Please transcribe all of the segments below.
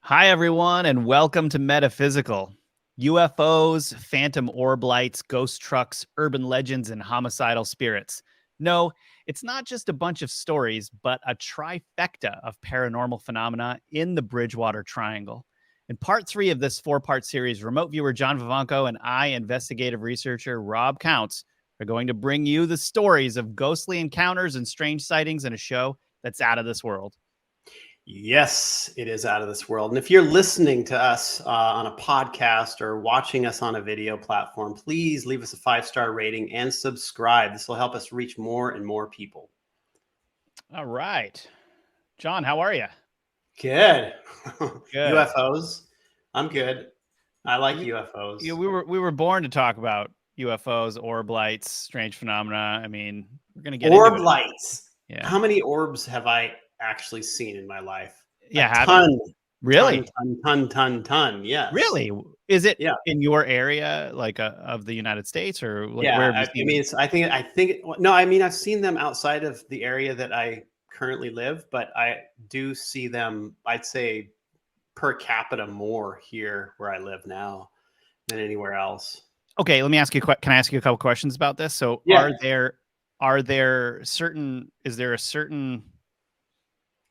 Hi, everyone, and welcome to Metaphysical. UFOs, phantom orb lights, ghost trucks, urban legends, and homicidal spirits. No, it's not just a bunch of stories, but a trifecta of paranormal phenomena in the Bridgewater Triangle. In part 3 of this 4-part series, remote viewer John Vivanco and I, investigative researcher Rob Counts, are going to bring you the stories of ghostly encounters and strange sightings in a show that's out of this world. Yes, it is out of this world. And if you're listening to us on a podcast or watching us on a video platform, please leave us a 5-star rating and subscribe. This will help us reach more and more people. All right. John, how are you? Good. Good. UFOs. I'm good. I like UFOs. We were born to talk about UFOs, orb lights, strange phenomena. I mean, we're gonna get Orb into it. lights. Yeah. How many orbs have I actually seen in my life? Yeah. A ton. Really? Ton. Yes. Really? Is it Yeah. in your area, like of the United States, or like Yeah, where have you I seen mean, them? it's, I think, no, I mean, I've seen them outside of the area that I currently live, but I do see them, I'd say per capita more here where I live now than anywhere else. Okay, let me ask you. Can I ask you a couple questions about this? So, Yeah. are there certain? Is there a certain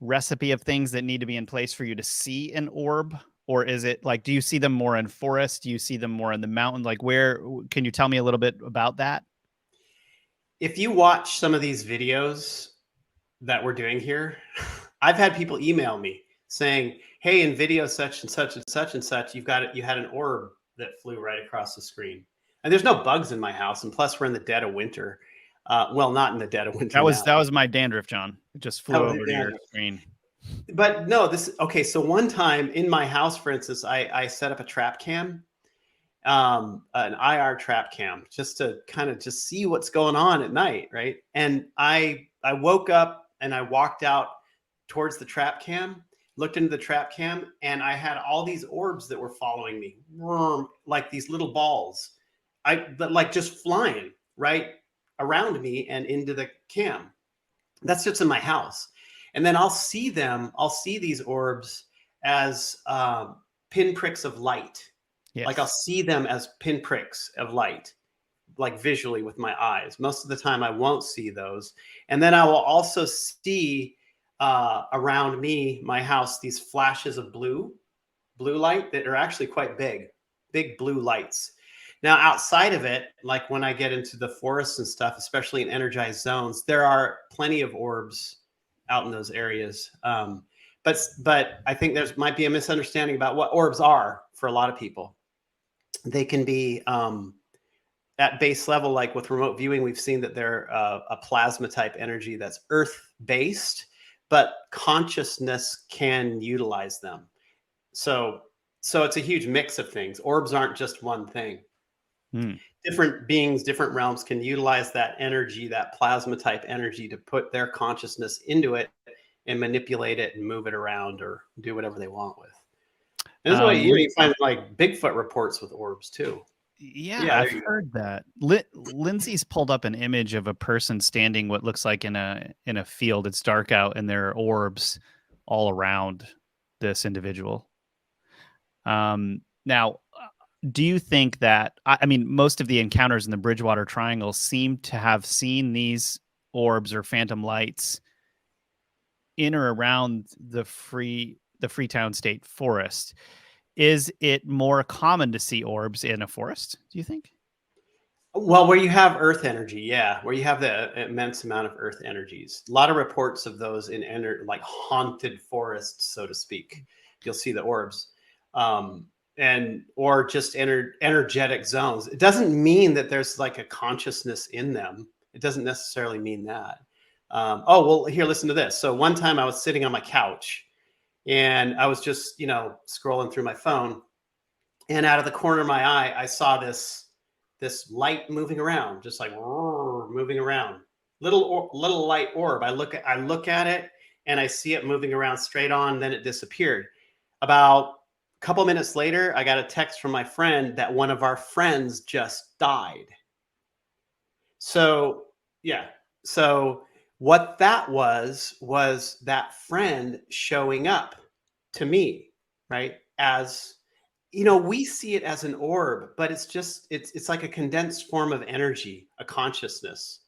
recipe of things that need to be in place for you to see an orb? Or is it like, do you see them more in forest? Do you see them more in the mountain? Like, where can you tell me a little bit about that? If you watch some of these videos that we're doing here, I've had people email me saying, hey, in video such and such and such and such, you had an orb that flew right across the screen. And there's no bugs in my house. And plus we're in the dead of winter. Well, not in the dead of winter now. That was my dandruff, John. It just flew over to your screen. But no, okay. So one time in my house, for instance, I set up a trap cam, an IR trap cam, just to kind of just see what's going on at night, right? And I woke up and I walked out towards the trap cam, looked into the trap cam, and I had all these orbs that were following me, like these little balls, but like just flying right around me and into the cam. That's just in my house. And then I'll see these orbs as pinpricks of light. Yes. Like I'll see them as pinpricks of light, like visually with my eyes. Most of the time I won't see those. And then I will also see around me, my house, these flashes of blue light that are actually quite big blue lights. Now, outside of it, like when I get into the forests and stuff, especially in energized zones, there are plenty of orbs out in those areas. But I think there's might be a misunderstanding about what orbs are for a lot of people. They can be at base level, like with remote viewing, we've seen that they're a plasma type energy that's earth based, but consciousness can utilize them. So it's a huge mix of things. Orbs aren't just one thing. Different beings, different realms can utilize that energy, that plasma type energy, to put their consciousness into it and manipulate it and move it around or do whatever they want with. And this is why you find like Bigfoot reports with orbs too. Yeah, I've heard that. Lindsay's pulled up an image of a person standing what looks like in a field. It's dark out, and there are orbs all around this individual. Now, do you think that, I mean, most of the encounters in the Bridgewater Triangle seem to have seen these orbs or phantom lights in or around the Freetown State Forest? Is it more common to see orbs in a forest, do you think? Well, where you have earth energy, yeah, where you have the immense amount of earth energies. A lot of reports of those in like haunted forests, so to speak. You'll see the orbs. Or just energetic zones. It doesn't mean that there's like a consciousness in them. It doesn't necessarily mean that. Oh, well, here, listen to this. So one time I was sitting on my couch and I was just, scrolling through my phone, and out of the corner of my eye, I saw this light moving around, just like moving around. Little light orb. I look at it and I see it moving around straight on, then it disappeared. About a couple minutes later, I got a text from my friend that one of our friends just died. So, yeah. So what that was that friend showing up to me right? As we see it as an orb, but it's like a condensed form of energy, a consciousness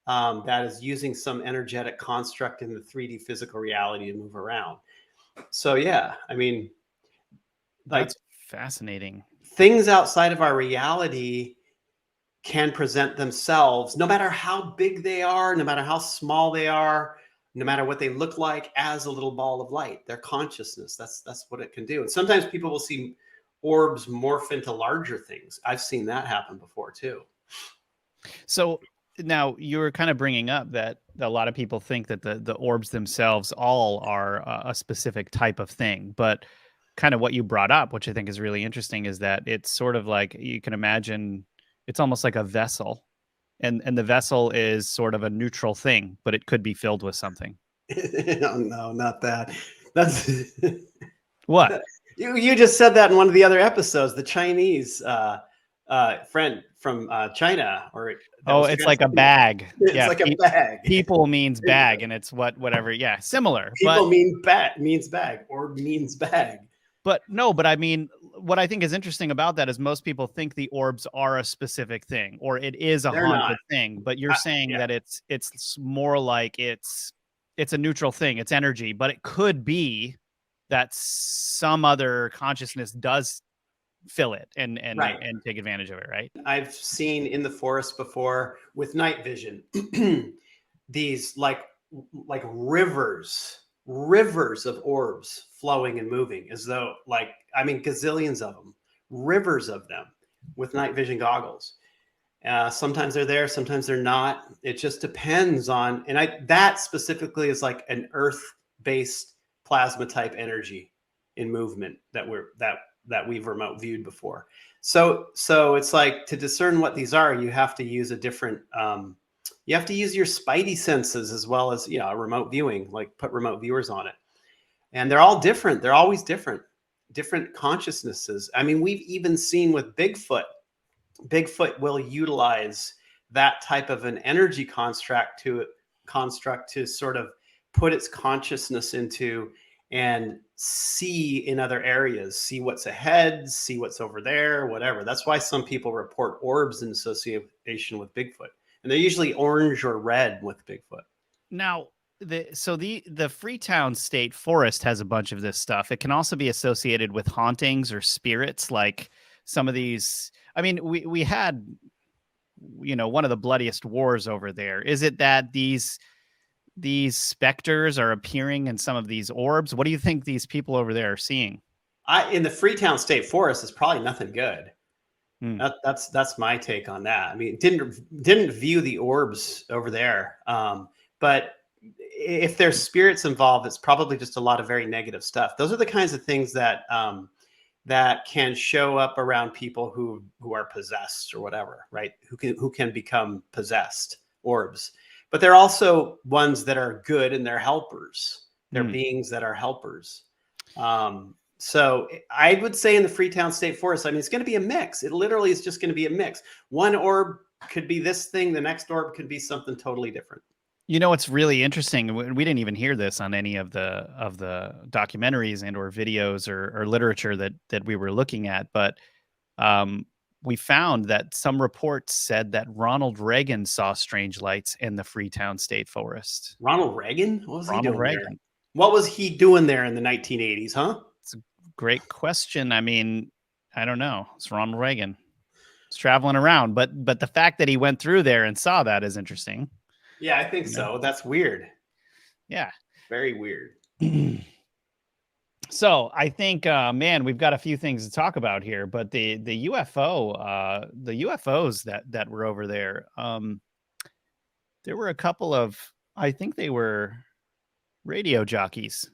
that is using some energetic construct in the 3D physical reality to move around. So yeah, I mean, like That's fascinating. things outside of our reality can present themselves, no matter how big they are, no matter how small they are, no matter what they look like, as a little ball of light. Their consciousness, that's what it can do. And sometimes people will see orbs morph into larger things. I've seen that happen before too. So now you were kind of bringing up that a lot of people think that the orbs themselves all are a specific type of thing, but kind of what you brought up, which I think is really interesting, is that it's sort of like you can imagine it's almost like a vessel, and the vessel is sort of a neutral thing, but it could be filled with something. Oh, no, not that. That's What? you just said that in one of the other episodes. The Chinese friend from China, or that Oh, was it's like a translated. bag. It's Yeah, like a bag. people means bag, and it's whatever. Yeah, similar, People mean bat means bag, or means bag. but no, but I mean, what I think is interesting about that is most people think the orbs are a specific thing, or it is a They're not. haunted thing. But you're saying Yeah. that it's more like it's a neutral thing, it's energy, but it could be that some other consciousness does fill it and Right. and take advantage of it, right? I've seen in the forest before with night vision these like rivers of orbs flowing and moving, as though, like, I mean, gazillions of them, rivers of them, with night vision goggles. Sometimes they're there, sometimes they're not. It just depends on, and that specifically is like an earth-based plasma type energy in movement that we've remote viewed before. So it's like, to discern what these are, you have to use a different you have to use your spidey senses, as well as remote viewing, like put remote viewers on it. And they're all different. They're always different consciousnesses. I mean, we've even seen with Bigfoot will utilize that type of an energy construct to sort of put its consciousness into, and see in other areas, see what's ahead, see what's over there, whatever. That's why some people report orbs in association with Bigfoot, and they're usually orange or red with Bigfoot. Now, the Freetown State Forest has a bunch of this stuff. It can also be associated with hauntings or spirits, like some of these. I mean, we had one of the bloodiest wars over there. Is it that these specters are appearing in some of these orbs? What do you think these people over there are seeing? In the Freetown State Forest is probably nothing good. Hmm. That's my take on that. I mean, didn't view the orbs over there, but if there's spirits involved, it's probably just a lot of very negative stuff. Those are the kinds of things that that can show up around people who are possessed or whatever, right? Who can become possessed, orbs. But they're also ones that are good, and they're helpers. They're beings that are helpers. So I would say in the Freetown State Forest, I mean, it's going to be a mix. It literally is just going to be a mix. One orb could be this thing. The next orb could be something totally different. It's really interesting. We didn't even hear this on any of the documentaries and or videos or literature that we were looking at, but we found that some reports said that Ronald Reagan saw strange lights in the Freetown State Forest. Ronald Reagan? What was he Ronald doing Reagan. there? What was he doing there in the 1980s, huh? It's a great question. I mean, I don't know. It's Ronald Reagan. He's traveling around, but the fact that he went through there and saw that is interesting. Yeah, I think so. That's weird. Yeah. Very weird. So I think, man, we've got a few things to talk about here, but the UFOs that were over there, there were a couple of, I think they were radio jockeys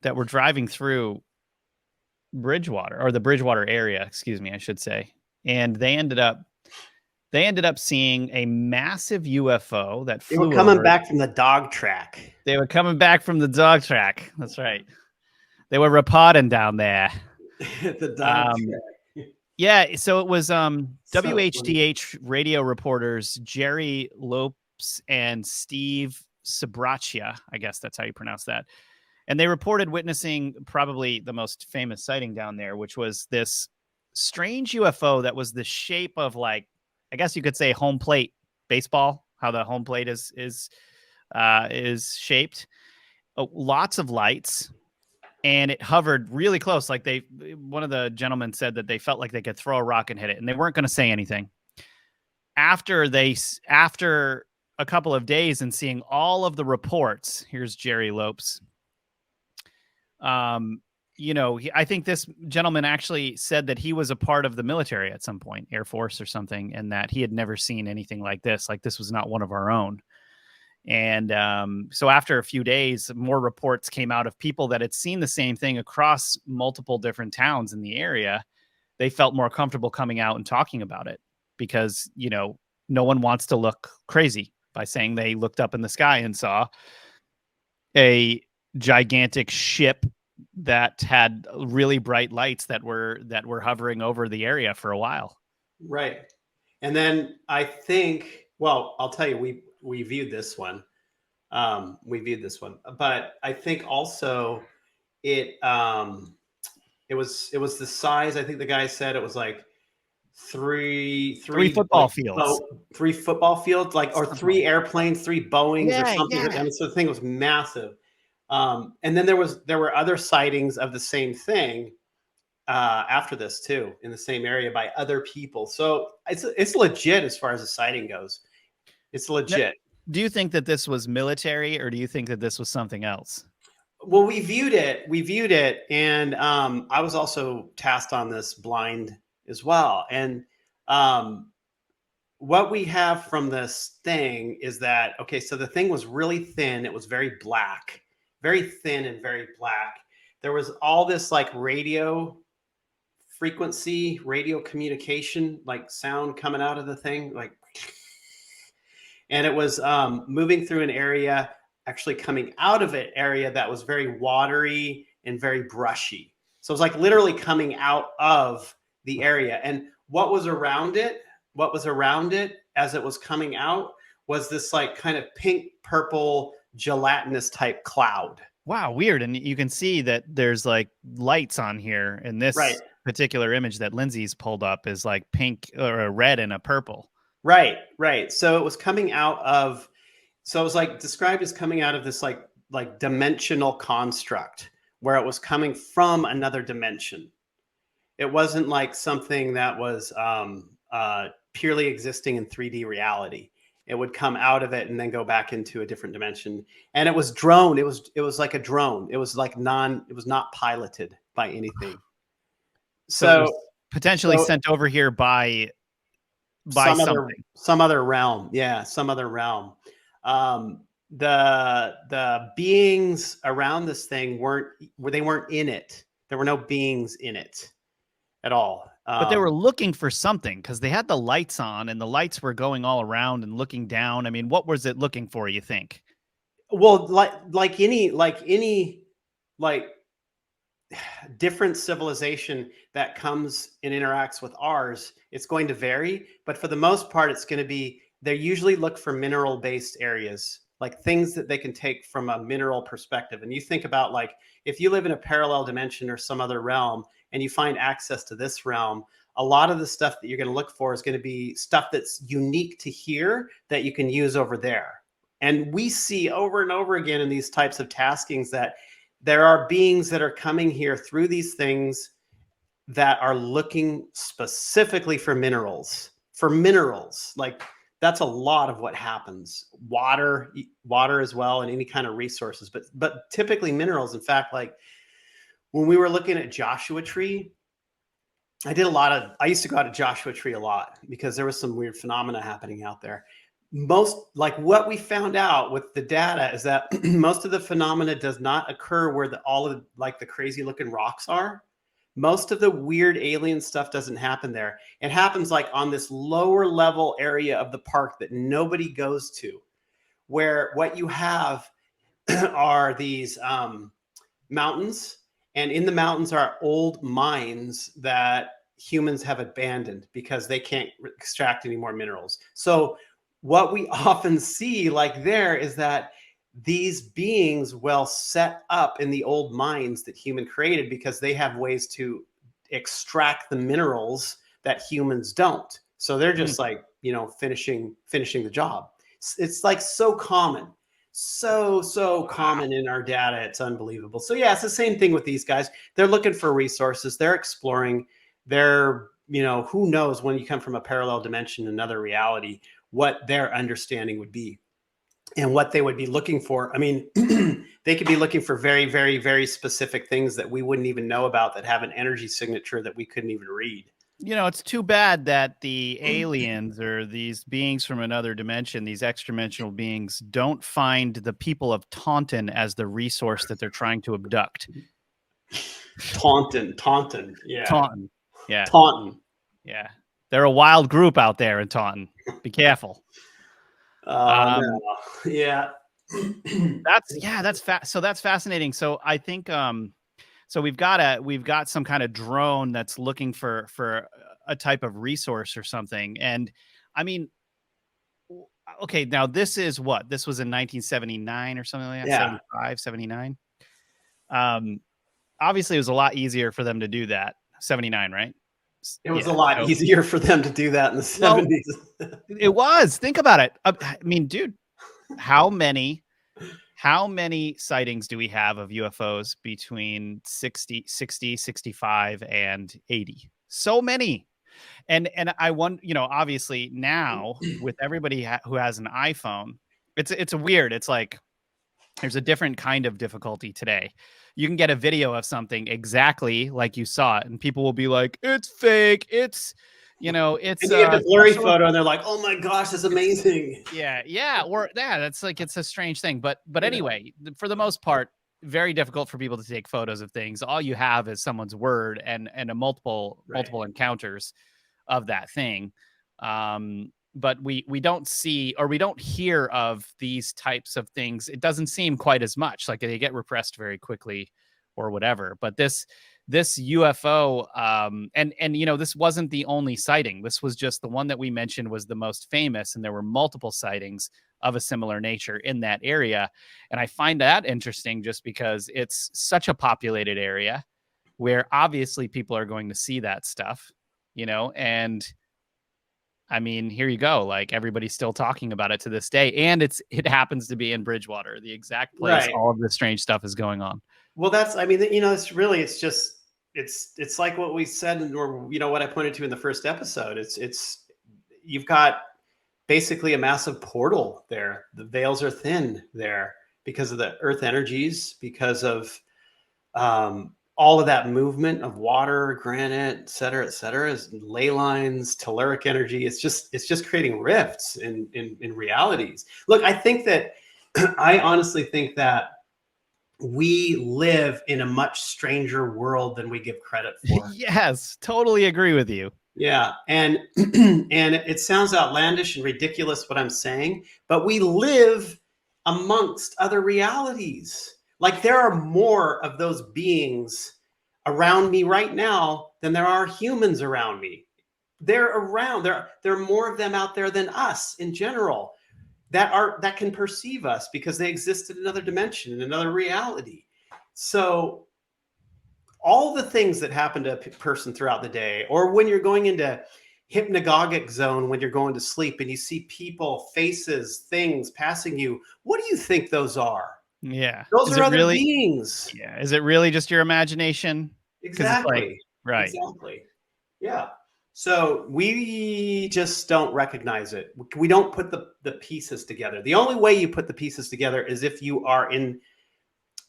that were driving through Bridgewater, or the Bridgewater area, excuse me, I should say. And they ended up seeing a massive UFO that flew. They were coming back from the dog track. They were coming back from the dog track. That's right. They were reporting down there. The dog track. Yeah, so it was WHDH radio reporters Jerry Lopes and Steve Sabraccia, I guess that's how you pronounce that. And they reported witnessing probably the most famous sighting down there, which was this strange UFO that was the shape of, like, I guess you could say home plate baseball, how the home plate is shaped. Lots of lights, and it hovered really close. Like, one of the gentlemen said that they felt like they could throw a rock and hit it, and they weren't going to say anything. After a couple of days and seeing all of the reports, here's Jerry Lopes. I think this gentleman actually said that he was a part of the military at some point, Air Force or something, and that he had never seen anything like this. Like, this was not one of our own. And so after a few days, more reports came out of people that had seen the same thing across multiple different towns in the area. They felt more comfortable coming out and talking about it because, no one wants to look crazy by saying they looked up in the sky and saw a gigantic ship that had really bright lights that were hovering over the area for a while. Right. And then I think, well, I'll tell you, we viewed this one. But I think also it was the size. I think the guy said it was like three football fields. 3 football fields, like, or 3 airplanes, 3 Boeings or something. Yeah. And so the thing was massive. And then there were other sightings of the same thing after this too, in the same area by other people. So it's legit as far as the sighting goes. It's legit. Do you think that this was military, or do you think that this was something else? Well, we viewed it, and I was also tasked on this blind as well. And what we have from this thing is that, okay, so the thing was really thin. It was very black, very thin and very black. There was all this like radio frequency, radio communication, like sound coming out of the thing, like, and it was moving through an area, actually coming out of an area that was very watery and very brushy. So it was like literally coming out of the area. And what was around it as it was coming out was this like kind of pink, purple, gelatinous type cloud. Wow, weird. And you can see that there's like lights on here, and this particular image that Lindsay's pulled up is like pink or a red and a purple. Right. So it was coming out of, so it was like described as coming out of this like dimensional construct where it was coming from another dimension. It wasn't like something that was purely existing in 3D reality. It would come out of it and then go back into a different dimension. And it was drone. It was like a drone. It was like it was not piloted by anything. So potentially sent over here by some other realm. Yeah, some other realm. The beings around this thing weren't in it. There were no beings in it at all. But they were looking for something because they had the lights on and the lights were going all around and looking down. I mean, what was it looking for, you think? Well, like any different civilization that comes and interacts with ours, it's going to vary. But for the most part, it's going to be, they usually look for mineral-based areas, like things that they can take from a mineral perspective. And you think about, like, if you live in a parallel dimension or some other realm and you find access to this realm, a lot of the stuff that you're going to look for is going to be stuff that's unique to here that you can use over there. And we see over and over again in these types of taskings that there are beings that are coming here through these things that are looking specifically for minerals. Like, that's a lot of what happens. Water as well, and any kind of resources, but typically minerals. In fact, like when we were looking at Joshua Tree, I used to go out to Joshua Tree a lot because there was some weird phenomena happening out there. Like what we found out with the data is that most of the phenomena does not occur where all of the crazy looking rocks are. Most of the weird alien stuff doesn't happen there. It happens like on this lower level area of the park that nobody goes to, where what you have are these mountains, and in the mountains are old mines that humans have abandoned because they can't extract any more minerals. So what we often see like there is that these beings will set up in the old mines that human created because they have ways to extract the minerals that humans don't. So they're just like, you know, finishing the job. It's like so common, so common in our data. It's unbelievable. So yeah, it's the same thing with these guys. They're looking for resources. They're exploring. They're, you know, who knows when you come from a parallel dimension, another reality, what their understanding would be and what they would be looking for. I mean, they could be looking for very, very, very specific things that we wouldn't even know about, that have an energy signature that we couldn't even read. You know, it's too bad that the aliens or these beings from another dimension, these extra-dimensional beings, don't find the people of Taunton as the resource that they're trying to abduct. Taunton, yeah. Taunton, yeah. Taunton. Yeah. They're a wild group out there in Taunton. Be careful. No. Yeah. So that's fascinating. So I think so we've got some kind of drone that's looking for a type of resource or something. And I mean, okay, now this was in 1979 or something like that. Yeah. 75, 79. Obviously it was a lot easier for them to do that. 79, right? It was a lot easier for them to do that in the 70s. It was. Think about it. I mean, dude, how many sightings do we have of UFOs between 60, 65 and 80? So many. And I wonder, you know, obviously now with everybody who has an iPhone, it's weird. It's like there's a different kind of difficulty today. You can get a video of something exactly like you saw it, and people will be like, "It's fake. It's, you know, it's." And you get the blurry photo, and they're like, "Oh my gosh, it's amazing." Yeah. Or that's like, it's a strange thing. But anyway, for the most part, very difficult for people to take photos of things. All you have is someone's word and a multiple encounters of that thing. But we don't see, or we don't hear of these types of things. It doesn't seem quite as much, like they get repressed very quickly or whatever. But this UFO, and you know, this wasn't the only sighting. This was just the one that we mentioned was the most famous, and there were multiple sightings of a similar nature in that area. And I find that interesting just because it's such a populated area where obviously people are going to see that stuff, you know, and I mean, here you go. Like, everybody's still talking about it to this day. And it happens to be in Bridgewater, the exact place all of this strange stuff is going on. Well, I mean, you know, it's like what we said, or, you know, what I pointed to in the first episode. You've got basically a massive portal there. The veils are thin there because of the earth energies, because of all of that movement of water, granite, et cetera, ley lines, telluric energy. It's just creating rifts in realities. Look, I honestly think that we live in a much stranger world than we give credit for. Yes, totally agree with you. Yeah. And it sounds outlandish and ridiculous what I'm saying, but we live amongst other realities. Like, there are more of those beings around me right now than there are humans around me. They're around. There are more of them out there than us in general that can perceive us because they exist in another dimension, in another reality. So all the things that happen to a person throughout the day, or when you're going into hypnagogic zone, when you're going to sleep and you see people, faces, things passing you, what do you think those are? Yeah. Those are other beings. Yeah. Is it really just your imagination? Exactly. Right. Exactly. Yeah. So we just don't recognize it. We don't put the pieces together. The only way you put the pieces together is if you are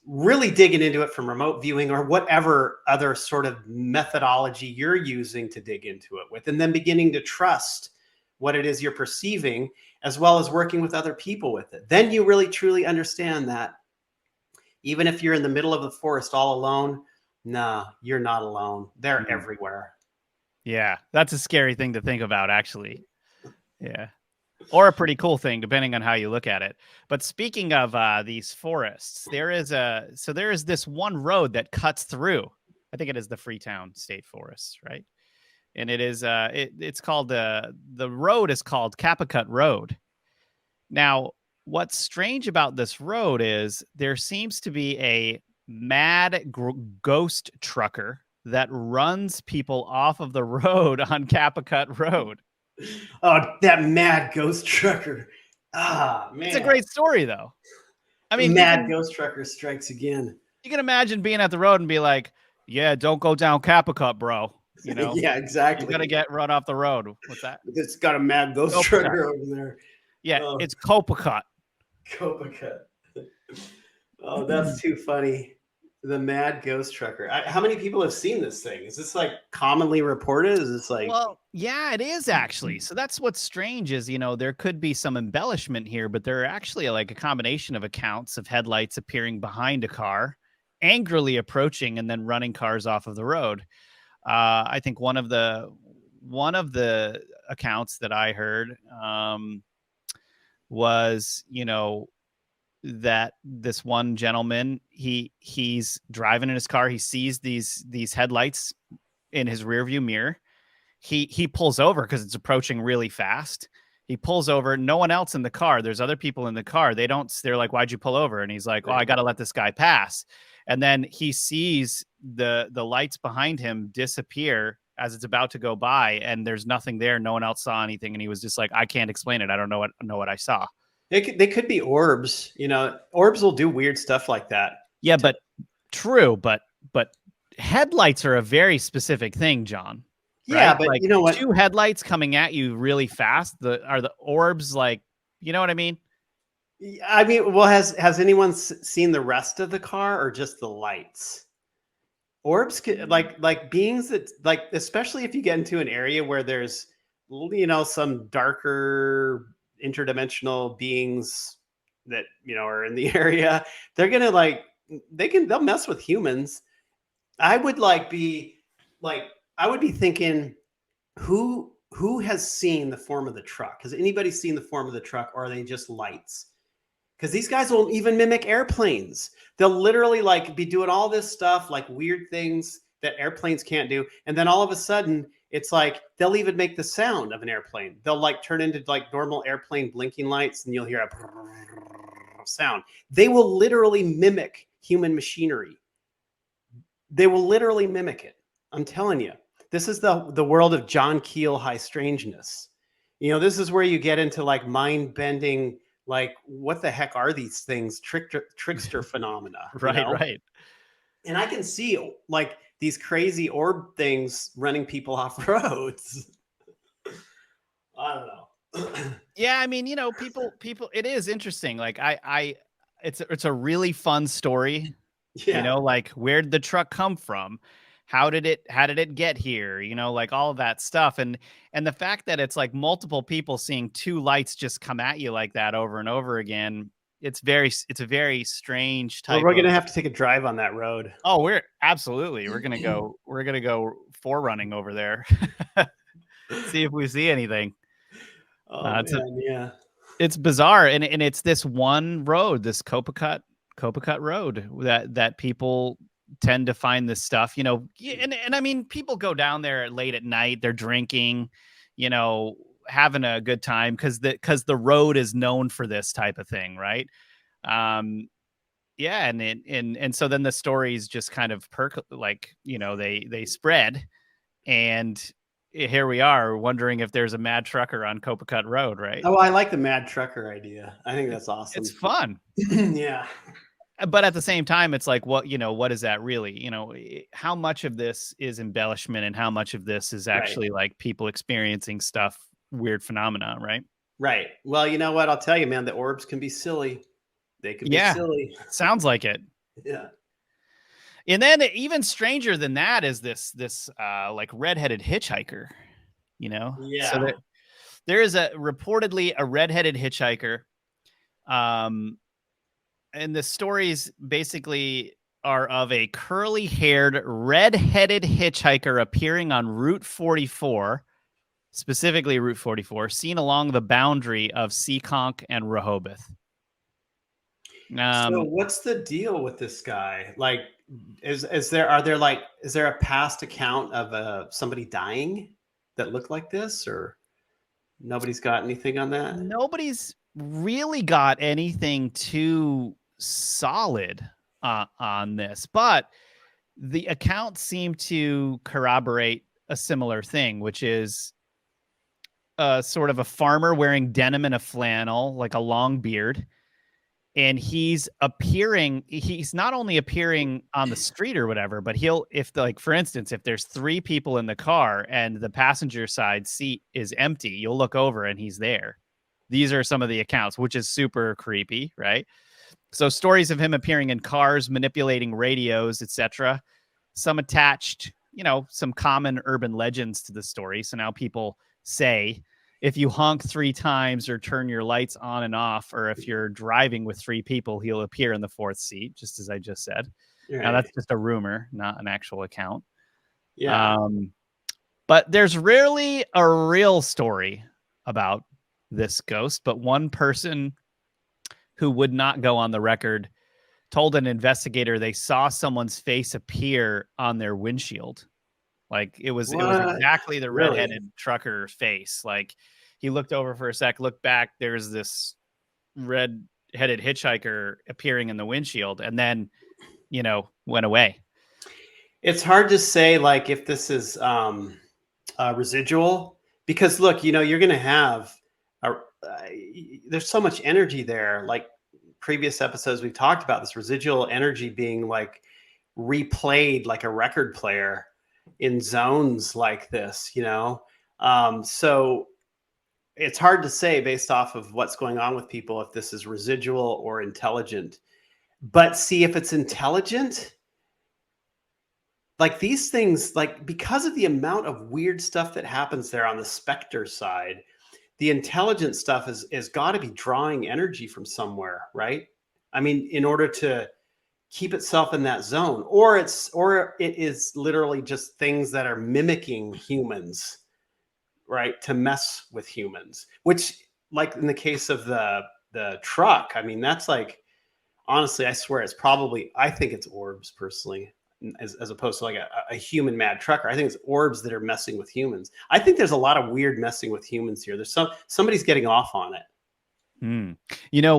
really digging into it from remote viewing or whatever other sort of methodology you're using to dig into it with, and then beginning to trust what it is you're perceiving, as well as working with other people with it. Then you really truly understand that even if you're in the middle of the forest all alone, nah, you're not alone. They're everywhere. Yeah, that's a scary thing to think about, actually. Yeah. Or a pretty cool thing, depending on how you look at it. But speaking of these forests, there is this one road that cuts through. I think it is the Freetown State Forests, right? And it is it's called the road is called Cappacut Road. Now, what's strange about this road is there seems to be a mad ghost trucker that runs people off of the road on Cappacut Road. Oh, that mad ghost trucker. Ah, It's a man. great story, though. I mean, Mad ghost trucker strikes again. you can imagine being at the road and be like, "Yeah, don't go down Cappacut, bro." You know, Yeah, you're gonna exactly. get run off the road. What's that? It's got a mad ghost Copacut. trucker over there. Yeah, Oh, it's Copacut. Copacut. Oh, that's too funny. The mad ghost trucker. How many people have seen this thing? Is this like commonly reported? Is this like Well, yeah, it is actually. So that's what's strange is, there could be some embellishment here, but there are actually like a combination of accounts of headlights appearing behind a car, angrily approaching and then running cars off of the road. I think one of the accounts that I heard was, that this one gentleman, he's driving in his car, he sees these headlights in his rearview mirror. He pulls over because it's approaching really fast. He pulls over, no one else in the car. There's other people in the car. They're like, "Why'd you pull over?" And he's like, "Oh, I got to let this guy pass." And then he sees the lights behind him disappear as it's about to go by, and there's nothing there. No one else saw anything, and he was just like, "I can't explain it. I don't know what I saw." they could be orbs? Orbs will do weird stuff like that. Yeah, but true, but headlights are a very specific thing, John. Yeah, Right? but Like you know what? two headlights coming at you really fast. Are the orbs like, you know what I mean? I mean, well, has anyone seen the rest of the car or just the lights? Orbs like beings that like, especially if you get into an area where there's some darker interdimensional beings that are in the area. They're gonna like they'll mess with humans. I would like I would be thinking, who has seen the form of the truck? Has anybody seen the form of the truck, or are they just lights? Because these guys will even mimic airplanes. They'll literally like be doing all this stuff, like weird things that airplanes can't do. And then all of a sudden, it's like they'll even make the sound of an airplane. They'll like turn into like normal airplane blinking lights, and you'll hear a sound. They will literally mimic human machinery. They will literally mimic it. I'm telling you. This is the world of John Keel high strangeness. This is where you get into like mind bending, like what the heck are these things? Trickster phenomena, Right, right. And I can see like these crazy orb things running people off roads. I don't know. Yeah, I mean, people it is interesting. Like it's a really fun story. Yeah. Like where did the truck come from? How did it get here? Like all of that stuff. And the fact that it's like multiple people seeing two lights just come at you like that over and over again, it's a very strange Well, type we're of. gonna have to take a drive on that road. Oh, we're gonna go forerunning over there. See if we see anything. Oh man, yeah. It's bizarre, and it's this one road, this Copacut Road, that people tend to find this stuff, and I mean, people go down there late at night, they're drinking, having a good time because the road is known for this type of thing, right? Yeah, and so then the stories just kind of they spread, and here we are wondering if there's a mad trucker on Copacut Road, right? Oh, I like the mad trucker idea. I think that's awesome. It's fun. Yeah. But at the same time, it's like, what is that really? How much of this is embellishment and how much of this is actually like people experiencing stuff, weird phenomena, right? Right. Well, you know what? I'll tell you, man, the orbs can be silly. They can be silly. Sounds like it. Yeah. And then even stranger than that is this like redheaded hitchhiker, Yeah. So there is reportedly a redheaded hitchhiker. And the stories basically are of a curly-haired, red-headed hitchhiker appearing on Route 44, specifically Route 44, seen along the boundary of Seekonk and Rehoboth. So what's the deal with this guy? Like, is there a past account of somebody dying that looked like this, or nobody's got anything on that? really got anything too solid on this, but the accounts seem to corroborate a similar thing, which is sort of a farmer wearing denim and a flannel, like a long beard. And he's not only appearing on the street or whatever, but for instance, if there's 3 people in the car and the passenger side seat is empty, you'll look over and he's there. These are some of the accounts, which is super creepy, right? So stories of him appearing in cars, manipulating radios, etc. Some attached, some common urban legends to the story. So now people say if you honk 3 times or turn your lights on and off, or if you're driving with 3 people, he'll appear in the 4th seat, just as I just said. Right. Now that's just a rumor, not an actual account. Yeah. But there's rarely a real story about this ghost, but one person who would not go on the record told an investigator they saw someone's face appear on their windshield. Like it was exactly the redheaded trucker face. Like he looked over for a sec, looked back. There's this red-headed hitchhiker appearing in the windshield, and then, went away. It's hard to say, like, if this is residual, because look, you're going to have there's so much energy there. Like previous episodes, we've talked about this residual energy being like replayed like a record player in zones like this, so it's hard to say based off of what's going on with people if this is residual or intelligent. But see, if it's intelligent, like these things, like because of the amount of weird stuff that happens there on the specter side, the intelligent stuff is got to be drawing energy from somewhere, right? I mean, in order to keep itself in that zone, or it is literally just things that are mimicking humans, right, to mess with humans, which, like in the case of the truck, I mean, that's like, honestly, I swear I think it's orbs personally, as opposed to like a human mad trucker. I think it's orbs that are messing with humans. I think there's a lot of weird messing with humans here. There's somebody's getting off on it.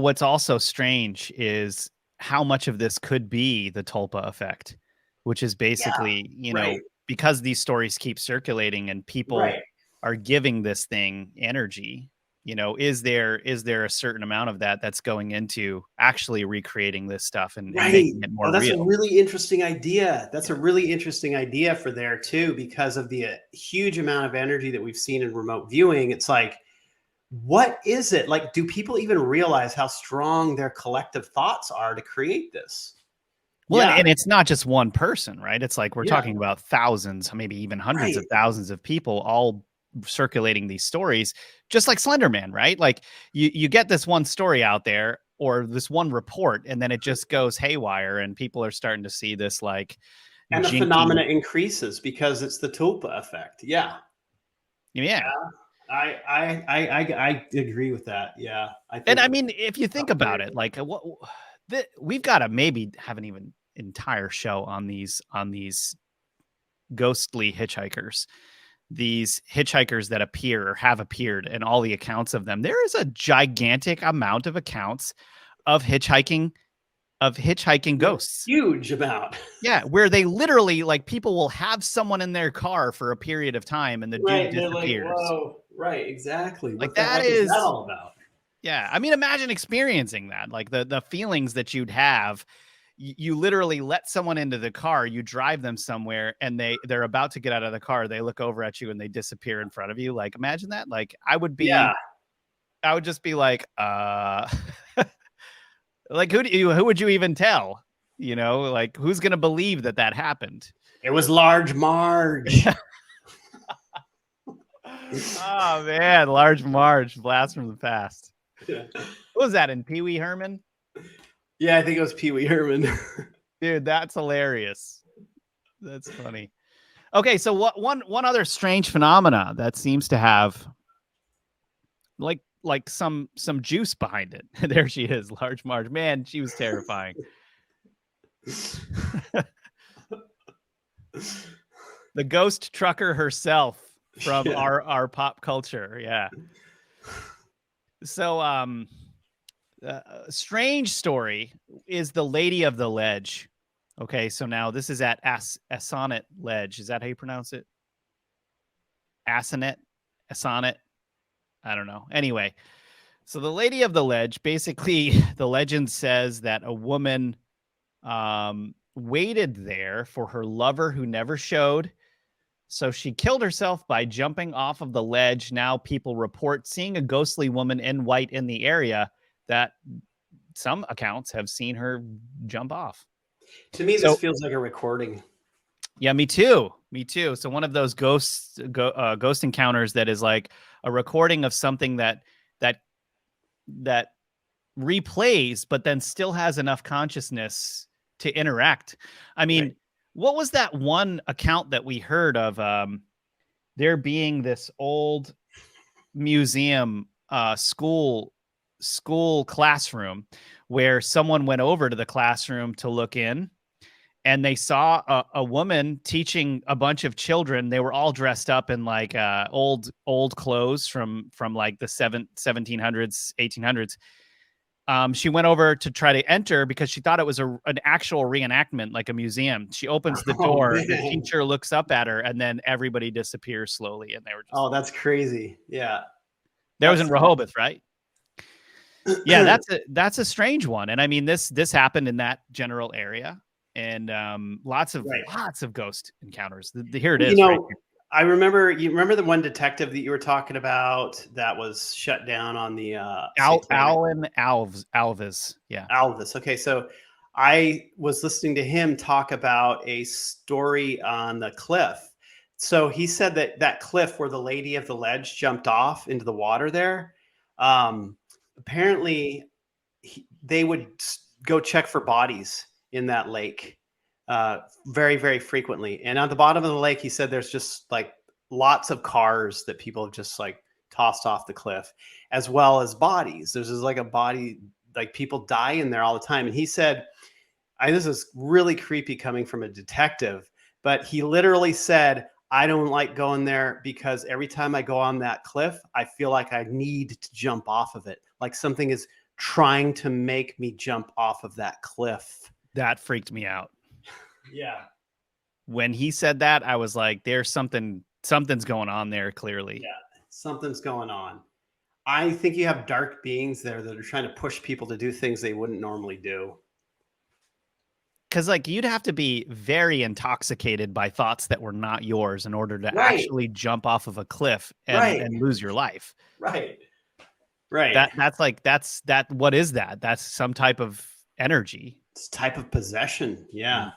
What's also strange is how much of this could be the tulpa effect, which is basically, because these stories keep circulating and people are giving this thing energy, is there a certain amount of that's going into actually recreating this stuff and making it more that's real? A really interesting idea. That's a really interesting idea for there too, because of the huge amount of energy that we've seen in remote viewing. It's like, what is it? Like, do people even realize how strong their collective thoughts are to create this? Well, and it's not just one person, right? It's like we're talking about thousands, maybe even hundreds of thousands of people all circulating these stories, just like Slender Man, right? Like you get this one story out there or this one report, and then it just goes haywire, and people are starting to see this like, and the phenomena increases because it's the tulpa effect. Yeah. I agree with that. Yeah. I mean, if you think about it, like we've got to maybe have an even entire show on these ghostly hitchhikers, these hitchhikers that appear or have appeared, and all the accounts of them. There is a gigantic amount of accounts of hitchhiking ghosts. Huge amount. Yeah, where they literally, like, people will have someone in their car for a period of time and the dude disappears. Like, whoa. Right, exactly. Like, what the heck is that all about? Yeah, I mean, imagine experiencing that, like the feelings that you'd have. You literally let someone into the car, you drive them somewhere, and they're about to get out of the car. They look over at you and they disappear in front of you. Like, imagine that. Like, I would just be like, like, who would you even tell? Like, who's going to believe that happened? It was Large Marge. Oh man, Large Marge, blast from the past. What was that, in Pee Wee Herman? Yeah, I think it was Pee Wee Herman. Dude, that's hilarious. That's funny. Okay, so one other strange phenomena that seems to have like some juice behind it. There she is, Large Marge. Man, she was terrifying. The ghost trucker herself from our pop culture. Yeah. So Strange story is the Lady of the Ledge. Okay, so now this is at Assonet Ledge. Is that how you pronounce it? Assonet? Assonet? I don't know. Anyway, so the Lady of the Ledge, basically, the legend says that a woman waited there for her lover who never showed. So she killed herself by jumping off of the ledge. Now people report seeing a ghostly woman in white in the area that some accounts have seen her jump off. To me, this feels like a recording. Yeah, me too. Me too. So one of those ghost encounters that is like a recording of something that replays, but then still has enough consciousness to interact. I mean, right. What was that one account that we heard of? There being this old museum, school classroom where someone went over to the classroom to look in, and they saw a woman teaching a bunch of children. They were all dressed up in like old clothes from like the 1700s, 1800s. She went over to try to enter because she thought it was an actual reenactment, like a museum. She opens the door, the teacher looks up at her, and then everybody disappears slowly. And they were just, oh, that's crazy. Yeah. That was in Rehoboth, right? Yeah, that's a strange one. And I mean, this happened in that general area, and lots of ghost encounters. Here it is. You know, right, I remember. You remember the one detective that you were talking about that was shut down on the Alan Alves. Yeah, Alves. Okay, so I was listening to him talk about a story on the cliff. So he said that cliff where the Lady of the Ledge jumped off into the water there. Apparently, they would go check for bodies in that lake very, very frequently. And at the bottom of the lake, he said there's just like lots of cars that people have just like tossed off the cliff, as well as bodies. There's just like a body, like people die in there all the time. And he said, this is really creepy coming from a detective, but he literally said, I don't like going there because every time I go on that cliff, I feel like I need to jump off of it. Like something is trying to make me jump off of that cliff. That freaked me out. Yeah. When he said that, I was like, there's something's going on there, clearly. Yeah, something's going on. I think you have dark beings there that are trying to push people to do things they wouldn't normally do. Because like you'd have to be very intoxicated by thoughts that were not yours in order to actually jump off of a cliff and lose your life. Right. That's what is that? That's some type of energy. It's type of possession. Yeah.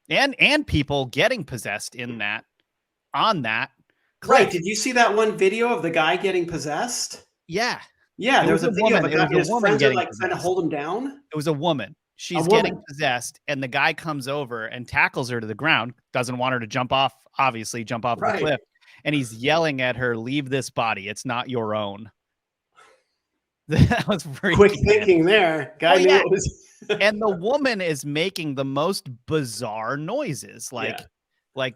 And people getting possessed on that cliff. Right. Did you see that one video of the guy getting possessed? Yeah. Yeah, there was a video of a guy, his friends are like trying to hold him down. It was a woman. She's getting possessed, and the guy comes over and tackles her to the ground. Doesn't want her to jump off the cliff. And he's yelling at her, "Leave this body. It's not your own." That was very quick thinking there. Guy knew it was. And the woman is making the most bizarre noises, like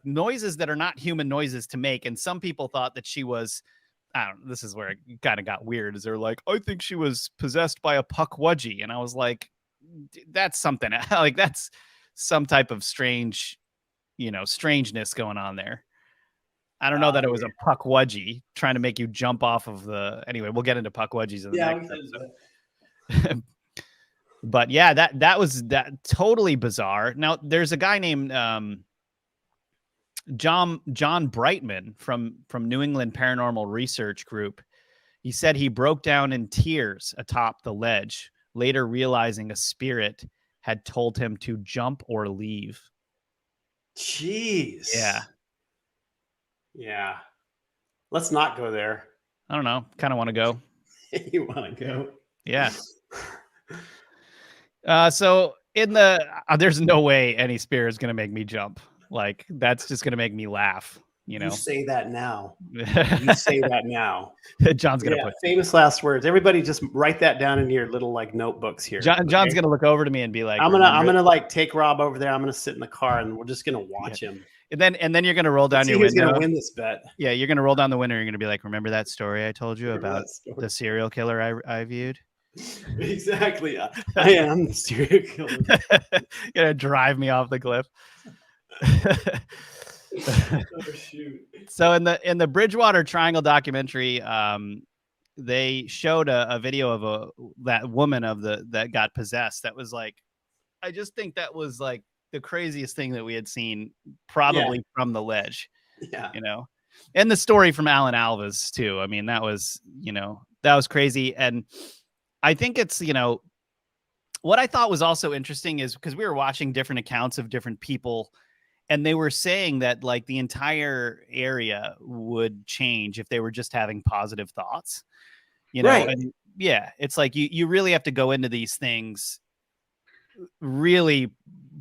noises that are not human noises to make. And some people thought that she was, I don't know, this is where it kind of got weird, is they're like, I think she was possessed by a pukwudgie. And I was like, that's something like that's some type of strange, strangeness going on there. I don't know that it was a pukwudgie trying to make you jump off of the. Anyway, we'll get into pukwudgies in the next episode. But yeah, that was totally bizarre. Now there's a guy named John Brightman from New England Paranormal Research Group. He said he broke down in tears atop the ledge, later realizing a spirit had told him to jump or leave. Jeez. Yeah. Let's not go there. I don't know. Kind of want to go. You want to go? Yeah. So there's no way any spirit is going to make me jump. Like that's just going to make me laugh. You say that now. You say that now. John's going to put famous last words. Everybody just write that down in your little like notebooks here. John's going to look over to me and be like, I'm going to like take Rob over there. I'm going to sit in the car and we're just going to watch him. And then you're going to roll down your window. Who's going to win this bet? Yeah. You're going to roll down the window. You're going to be like, remember that story I told you about the serial killer I viewed? Exactly. I am the serial killer. Gonna drive me off the cliff. Oh shoot. So in the Bridgewater Triangle documentary, they showed a video of that woman that got possessed. That was like, I just think that was like the craziest thing that we had seen, probably from the ledge. Yeah. You know, and the story from Alan Alves too. I mean, that was crazy. And I think it's, what I thought was also interesting is because we were watching different accounts of different people, and they were saying that like the entire area would change if they were just having positive thoughts, Right. and yeah, it's like you really have to go into these things really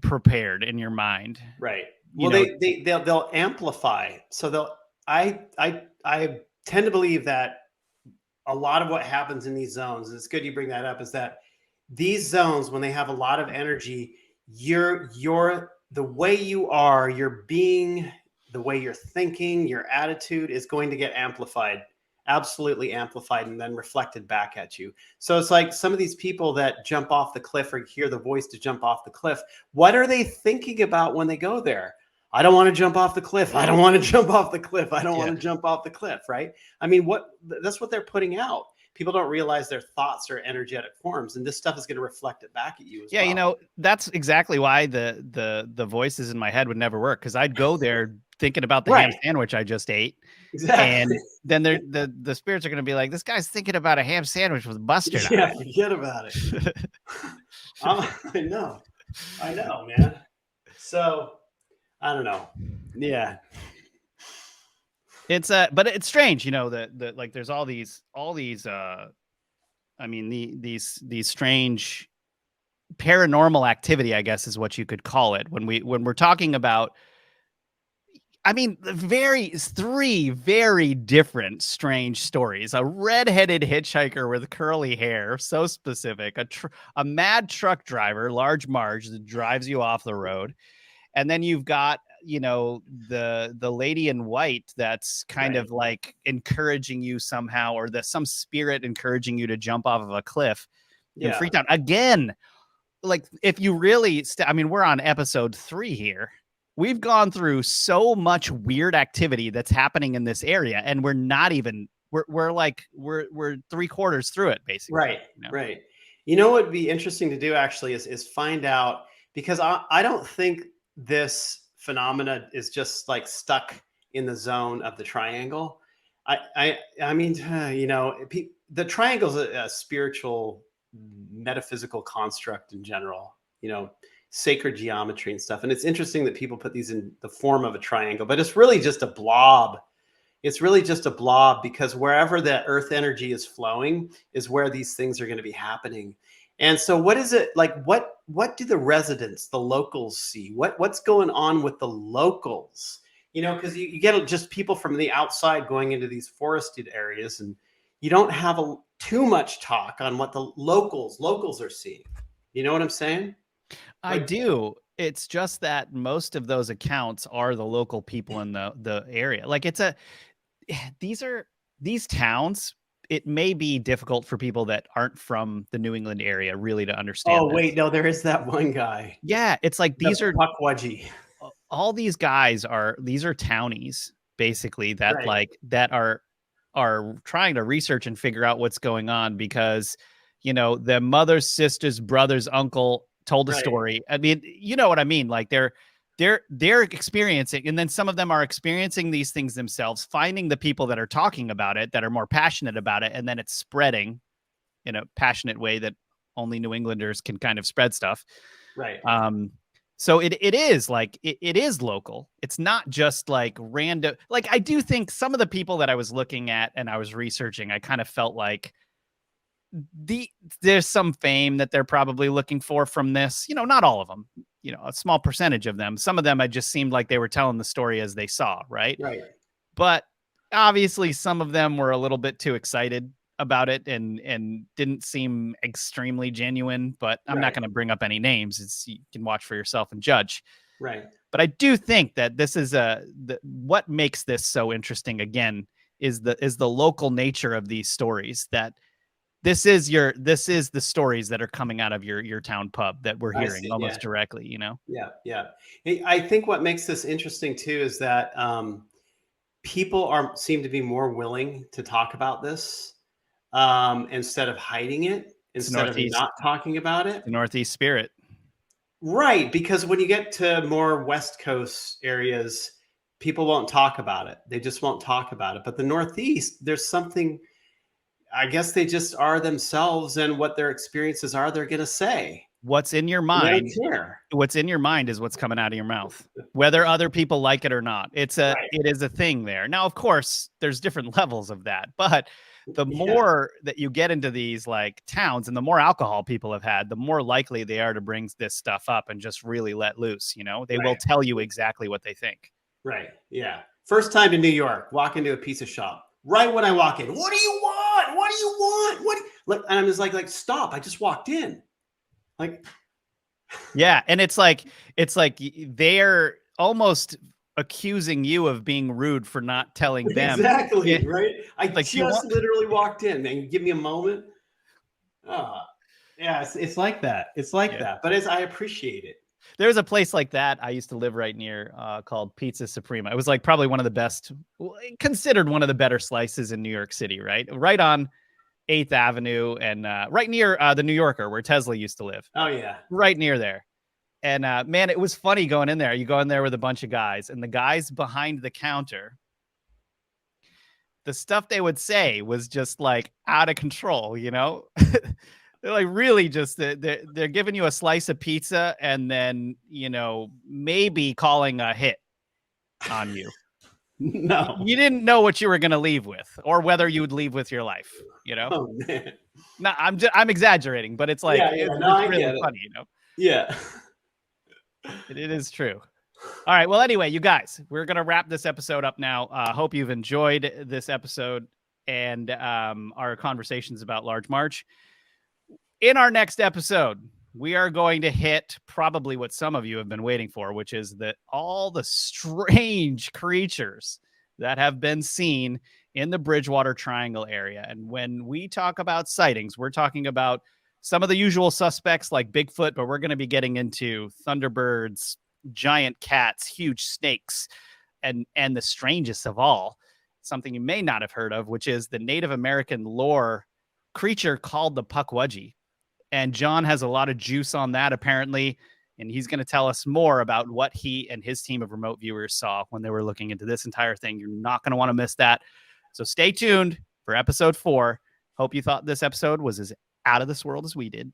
prepared in your mind. Right. Well, they'll amplify. So I tend to believe that a lot of what happens in these zones, and it's good you bring that up, is that these zones, when they have a lot of energy, you're the way you are, your being, the way you're thinking, your attitude is going to get amplified, absolutely amplified, and then reflected back at you. So it's like some of these people that jump off the cliff or hear the voice to jump off the cliff. What are they thinking about when they go there? I don't want to jump off the cliff. I don't want to jump off the cliff. I don't want to jump off the cliff. Right. I mean, that's what they're putting out. People don't realize their thoughts are energetic forms, and this stuff is going to reflect it back at you as well. That's exactly why the voices in my head would never work, because I'd go there thinking about the ham sandwich I just ate. Exactly. And then the spirits are going to be like, this guy's thinking about a ham sandwich with mustard on it. Forget about it. I know, man. So I don't know. Yeah. It's but it's strange, that like there's all these I mean, these strange paranormal activity, I guess is what you could call it, when we're talking about, I mean, three very different strange stories. A redheaded hitchhiker with curly hair, so specific, a mad truck driver, Large Marge, that drives you off the road. And then you've got, the lady in white that's kind of like encouraging you somehow, or some spirit encouraging you to jump off of a cliff in Freetown. Again, like, if you really, I mean, we're on episode 3 here. We've gone through so much weird activity that's happening in this area, and we're not even, we're 3/4 through it, basically. Right, right. You know what would be interesting to do actually is find out, because I don't think this phenomena is just like stuck in the zone of the triangle. I mean, the triangle is a spiritual, metaphysical construct in general, sacred geometry and stuff. And it's interesting that people put these in the form of a triangle, but it's really just a blob. It's really just a blob, because wherever that earth energy is flowing is where these things are going to be happening. And so what is it like? What do the residents, the locals, see? What's going on with the locals? Because you get just people from the outside going into these forested areas, and you don't have too much talk on what the locals are seeing. You know what I'm saying? I do. It's just that most of those accounts are the local people in the area. Like, these towns, it may be difficult for people that aren't from the New England area really to understand. Oh, wait, no, there is that one guy. Yeah, it's like these are Puckwudgie. All these guys these are townies, basically, that that are trying to research and figure out what's going on, because their mother's sister's brother's uncle told a story. I mean, you know what I mean? Like, they're experiencing, and then some of them are experiencing these things themselves, finding the people that are talking about it, that are more passionate about it, and then it's spreading in a passionate way that only New Englanders can kind of spread stuff. Right. So it is like, it is local. It's not just like random. Like, I do think some of the people that I was looking at and I was researching, I kind of felt like there's some fame that they're probably looking for from this. Not all of them, a small percentage of them. Some of them, it just seemed like they were telling the story as they saw. Right. But obviously some of them were a little bit too excited about it and didn't seem extremely genuine, but I'm not going to bring up any names. You can watch for yourself and judge. Right. But I do think that this is what makes this so interesting, again, is the local nature of these stories, that this is the stories that are coming out of your town pub that we're I hearing see. Yeah. almost directly, Yeah. Yeah. Hey, I think what makes this interesting too is that people seem to be more willing to talk about this instead of hiding it, It's the instead of not talking about it. Northeast spirit. Right, because when you get to more West Coast areas, people won't talk about it. They just won't talk about it. But the Northeast, there's something, I guess they just are themselves, and what their experiences are, they're going to say. What's in your And they mind? don't care. What's in your mind is what's coming out of your mouth, whether other people like it or not. It Right. is a thing there. Now, of course, there's different levels of that, but the Yeah. more that you get into these like towns and the more alcohol people have had, the more likely they are to bring this stuff up and just really let loose. They will Right. tell you exactly what they think. Right. Yeah. First time to New York, walk into a pizza shop. Right when I walk in, what do you want? What do you want? Like, and I'm just like, stop! I just walked in. Like, Yeah, and it's like they're almost accusing you of being rude for not telling them. exactly. Right. I Like, just literally walked in. Man, give me a moment. Yeah, it's like that. It's like that. But I appreciate it. There's a place like that I used to live right near called Pizza Suprema. It was like probably one of the best, considered one of the better slices in New York City, right on 8th Avenue and right near the New Yorker where Tesla used to live. Oh, yeah. Right near there. And man, it was funny going in there. You go in there with a bunch of guys, and the guys behind the counter, the stuff they would say was just like out of control, They're like really just they're giving you a slice of pizza and then maybe calling a hit on you. No. You didn't know what you were going to leave with or whether you would leave with your life. Oh, man. No, I'm exaggerating, but it's like it's really funny. Yeah. It is true. All right. Well, anyway, you guys, we're going to wrap this episode up now. Hope you've enjoyed this episode and our conversations about Large March. In our next episode, we are going to hit probably what some of you have been waiting for, which is that all the strange creatures that have been seen in the Bridgewater Triangle area. And when we talk about sightings, we're talking about some of the usual suspects like Bigfoot, but we're going to be getting into thunderbirds, giant cats, huge snakes, and the strangest of all, something you may not have heard of, which is the Native American lore creature called the Pukwudgie. And John has a lot of juice on that, apparently, and he's going to tell us more about what he and his team of remote viewers saw when they were looking into this entire thing. You're not going to want to miss that. So stay tuned for episode 4. Hope you thought this episode was as out of this world as we did.